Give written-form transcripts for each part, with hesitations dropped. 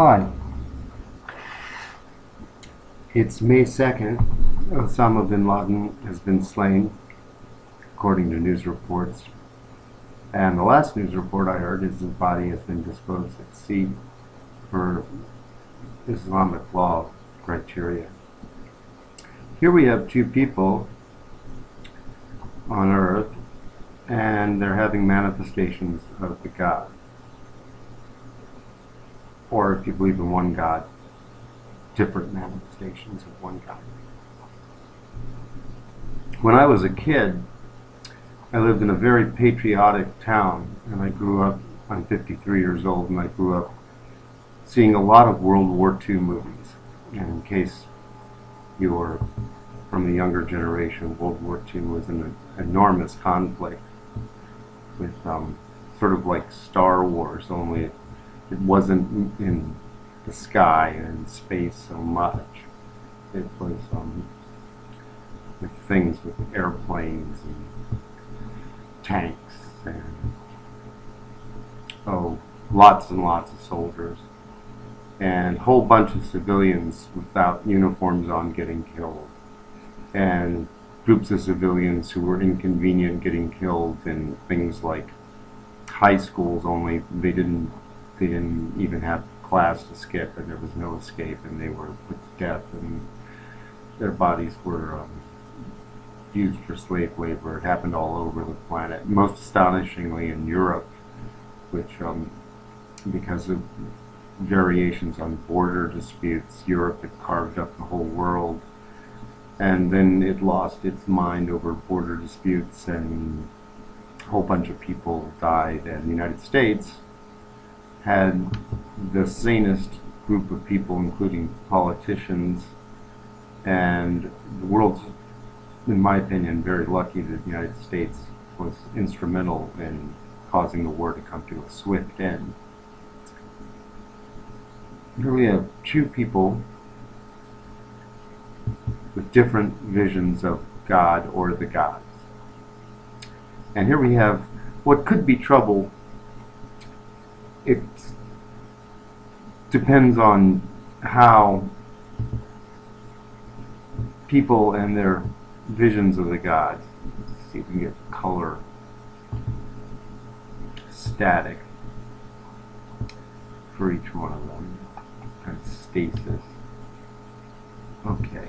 Hi, it's May 2nd. Osama bin Laden has been slain, according to news reports. And the last news report I heard is his body has been disposed at sea for Islamic law criteria. Here we have two people on Earth, and they're having manifestations of the God. Or if you believe in one God, different manifestations of one God. When I was a kid, I lived in a very patriotic town, and I grew up, I'm 53 years old, and I grew up seeing a lot of World War II movies. And in case you're from the younger generation, World War II was an enormous conflict with sort of like Star Wars, only it wasn't in the sky and in space so much. It was with things with airplanes and tanks and lots and lots of soldiers and a whole bunch of civilians without uniforms on getting killed, and groups of civilians who were inconvenient getting killed in things like high schools, only they didn't even have class to skip, and there was no escape, and they were put to death, and their bodies were used for slave labor. It happened all over the planet, most astonishingly in Europe, which because of variations on border disputes, Europe had carved up the whole world, and then it lost its mind over border disputes, and a whole bunch of people died. And the United States had the sanest group of people, including politicians, and the world's, in my opinion, very lucky that the United States was instrumental in causing the war to come to a swift end. Here we have two people with different visions of God or the gods. And here we have what could be trouble. It depends on how people and their visions of the gods. Let's see if we can get color static for each one of them. Kind of stasis. Okay.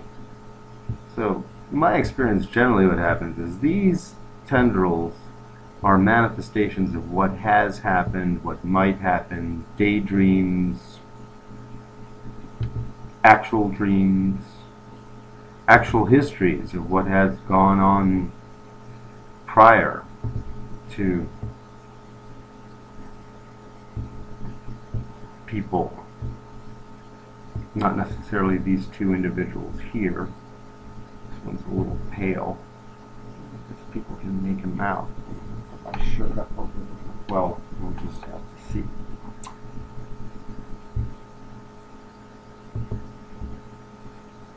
So, in my experience, generally what happens is these tendrils are manifestations of what has happened, what might happen, daydreams, actual dreams, actual histories of what has gone on prior to people. Not necessarily these two individuals here. This one's a little pale. If people can make him out. If I showed up over there. Well, we'll just have to see.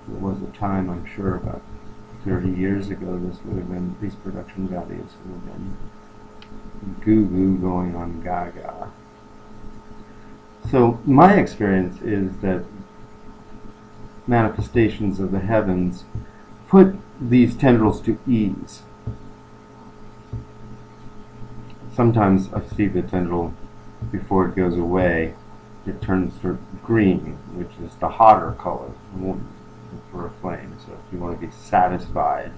There was a time, I'm sure, about 30 years ago, this would have been, these production values would have been goo-goo going on gaga. So my experience is that manifestations of the heavens put these tendrils to ease. Sometimes I see the tendril before it goes away, it turns to green, which is the hotter color for a flame. So if you want to be satisfied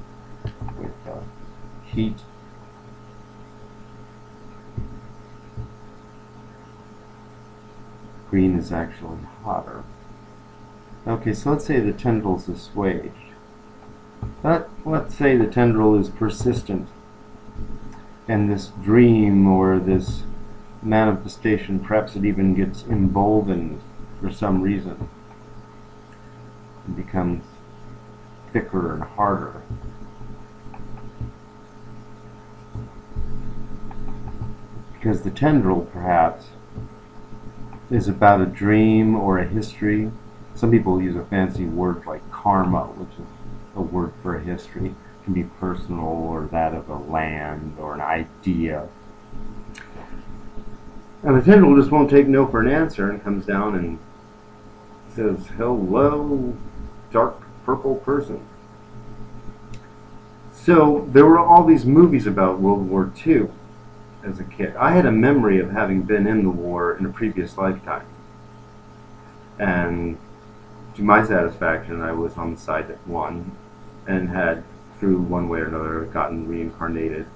with heat, green is actually hotter. Okay, so let's say the tendril is assuaged. But let's say the tendril is persistent, and this dream or this manifestation, perhaps it even gets emboldened for some reason. It becomes thicker and harder. Because the tendril, perhaps, is about a dream or a history. Some people use a fancy word like karma, which is a word for a history. It can be personal or that of a land or an idea. And the tendril just won't take no for an answer and comes down and says, "Hello, dark purple person." So there were all these movies about World War II as a kid. I had a memory of having been in the war in a previous lifetime. And to my satisfaction, I was on the side that won and had, through one way or another, gotten reincarnated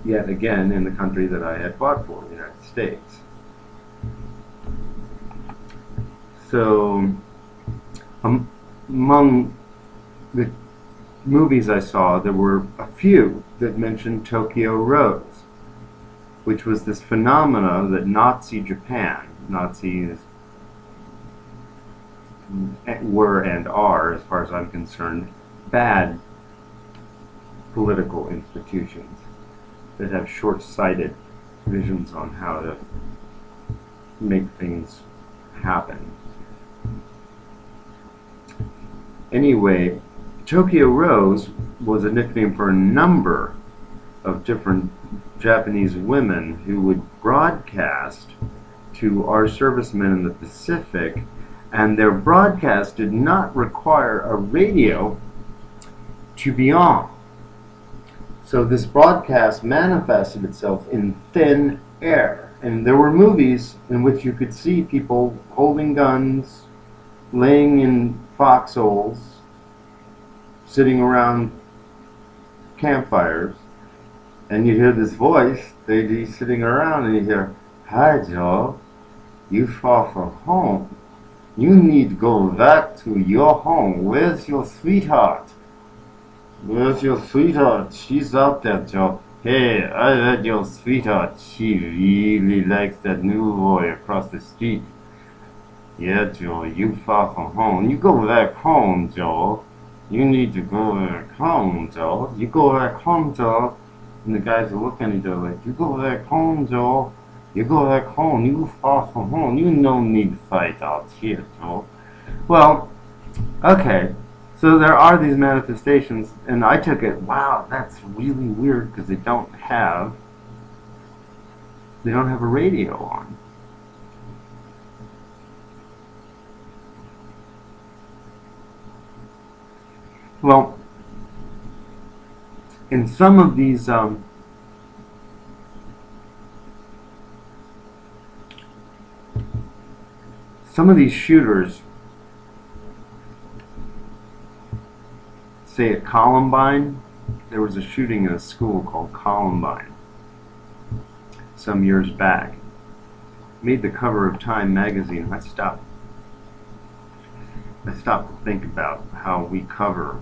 yet again in the country that I had fought for, the United States. So, among the movies I saw, there were a few that mentioned Tokyo Rose, which was this phenomena that Nazi Japan, Nazis were and are, as far as I'm concerned, bad political institutions that have short-sighted visions on how to make things happen. Anyway, Tokyo Rose was a nickname for a number of different Japanese women who would broadcast to our servicemen in the Pacific, and their broadcast did not require a radio to be on. So this broadcast manifested itself in thin air, and there were movies in which you could see people holding guns, laying in foxholes, sitting around campfires, and you hear this voice, they'd be sitting around, and you hear, "Hi Joe, you far from home. You need to go back to your home. Where's your sweetheart? Where's your sweetheart? She's out there, Joe. Hey, I heard your sweetheart. She really likes that new boy across the street. Yeah, Joe, you far from home. You go back home, Joe. You need to go back home, Joe. You go back home, Joe." And the guys are looking at each other like, "You go back home, Joe. You go back home. You far from home. You no need to fight out here, Joe." Well, okay. So there are these manifestations, and I took it, wow, that's really weird because they don't have a radio on. Well, in some of these shooters, say at Columbine, there was a shooting in a school called Columbine some years back. Made the cover of Time magazine. I stopped to think about how we cover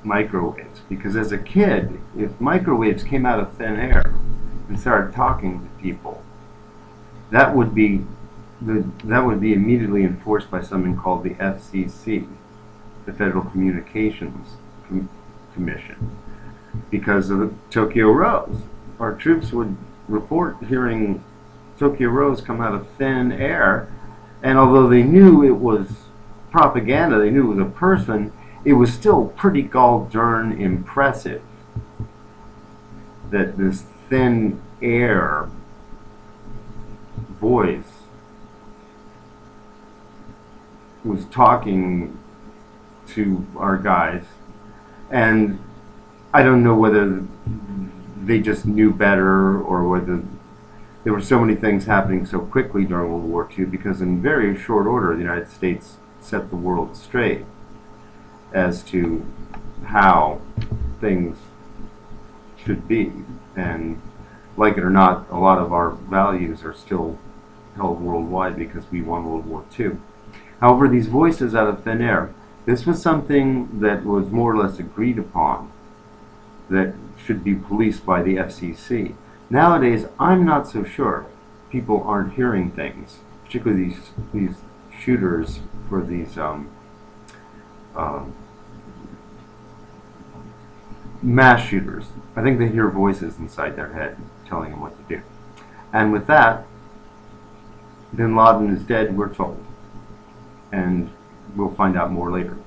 microwaves, because as a kid, if microwaves came out of thin air and started talking to people, that would be immediately enforced by something called the FCC, the Federal Communications Commission, because of the Tokyo Rose. Our troops would report hearing Tokyo Rose come out of thin air, and although they knew it was propaganda, they knew it was a person, it was still pretty gall-darn impressive that this thin air voice was talking to our guys. And I don't know whether they just knew better or whether there were so many things happening so quickly during World War II, because in very short order the United States set the world straight as to how things should be. And like it or not, a lot of our values are still held worldwide because we won World War II. However, these voices out of thin air, this was something that was more or less agreed upon that should be policed by the FCC. Nowadays, I'm not so sure. People aren't hearing things, particularly these shooters for these mass shooters. I think they hear voices inside their head telling them what to do. And with that, Bin Laden is dead, we're told. And we'll find out more later.